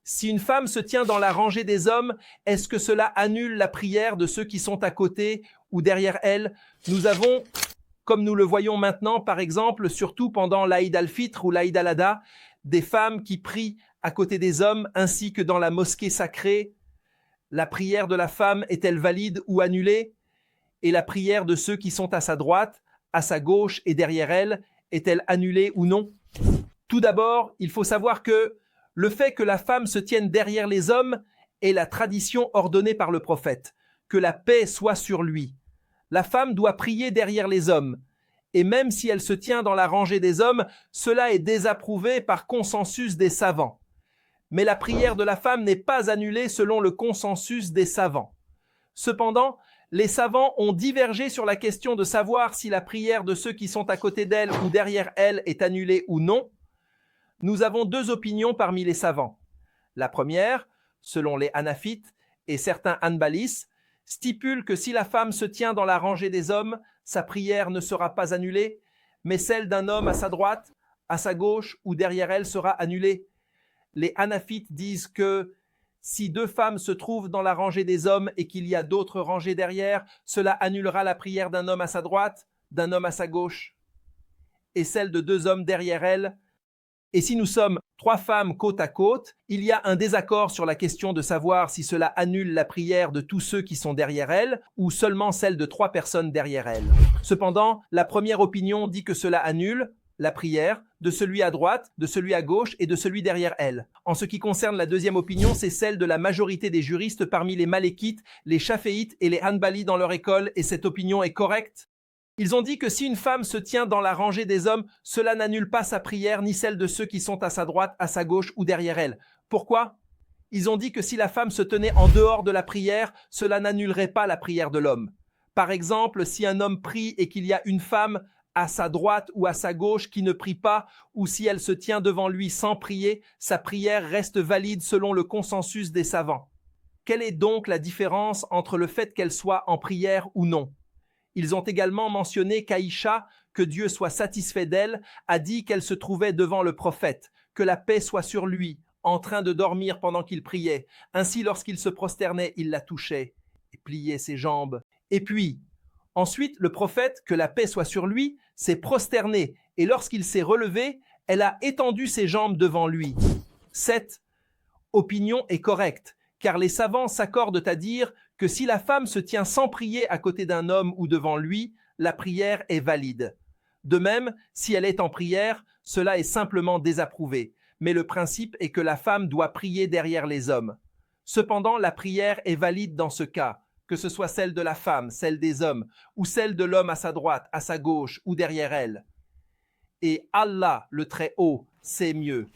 Si une femme se tient dans la rangée des hommes, est-ce que cela annule la prière de ceux qui sont à côté ou derrière elle? Nous avons, comme nous le voyons maintenant, par exemple, surtout pendant l'Aïd al-Fitr ou l'Aïd al-Adha, des femmes qui prient à côté des hommes, ainsi que dans la mosquée sacrée. La prière de la femme est-elle valide ou annulée? Et la prière de ceux qui sont à sa droite, à sa gauche et derrière elle, est-elle annulée ou non? Tout d'abord, il faut savoir que le fait que la femme se tienne derrière les hommes est la tradition ordonnée par le prophète, que la paix soit sur lui. La femme doit prier derrière les hommes, et même si elle se tient dans la rangée des hommes, cela est désapprouvé par consensus des savants. Mais la prière de la femme n'est pas annulée selon le consensus des savants. Cependant, les savants ont divergé sur la question de savoir si la prière de ceux qui sont à côté d'elle ou derrière elle est annulée ou non. Nous avons deux opinions parmi les savants. La première, selon les Hanafites et certains Hanbalis, stipule que si la femme se tient dans la rangée des hommes, sa prière ne sera pas annulée, mais celle d'un homme à sa droite, à sa gauche ou derrière elle sera annulée. Les Hanafites disent que si deux femmes se trouvent dans la rangée des hommes et qu'il y a d'autres rangées derrière, cela annulera la prière d'un homme à sa droite, d'un homme à sa gauche, et celle de deux hommes derrière elle. Et si nous sommes trois femmes côte à côte, il y a un désaccord sur la question de savoir si cela annule la prière de tous ceux qui sont derrière elles ou seulement celle de trois personnes derrière elles. Cependant, la première opinion dit que cela annule la prière de celui à droite, de celui à gauche et de celui derrière elle. En ce qui concerne la deuxième opinion, c'est celle de la majorité des juristes parmi les Malékites, les Shaféites et les Hanbalis dans leur école, et cette opinion est correcte. Ils ont dit que si une femme se tient dans la rangée des hommes, cela n'annule pas sa prière ni celle de ceux qui sont à sa droite, à sa gauche ou derrière elle. Pourquoi? Ils ont dit que si la femme se tenait en dehors de la prière, cela n'annulerait pas la prière de l'homme. Par exemple, si un homme prie et qu'il y a une femme à sa droite ou à sa gauche qui ne prie pas, ou si elle se tient devant lui sans prier, sa prière reste valide selon le consensus des savants. Quelle est donc la différence entre le fait qu'elle soit en prière ou non? Ils ont également mentionné qu'Aïcha, que Dieu soit satisfait d'elle, a dit qu'elle se trouvait devant le prophète, que la paix soit sur lui, en train de dormir pendant qu'il priait. Ainsi, lorsqu'il se prosternait, il la touchait et pliait ses jambes. Et puis, ensuite, le prophète, que la paix soit sur lui, s'est prosterné, et lorsqu'il s'est relevé, elle a étendu ses jambes devant lui. Cette opinion est correcte, car les savants s'accordent à dire que si la femme se tient sans prier à côté d'un homme ou devant lui, la prière est valide. De même, si elle est en prière, cela est simplement désapprouvé, mais le principe est que la femme doit prier derrière les hommes. Cependant, la prière est valide dans ce cas, que ce soit celle de la femme, celle des hommes, ou celle de l'homme à sa droite, à sa gauche ou derrière elle. Et Allah, le Très-Haut, sait mieux.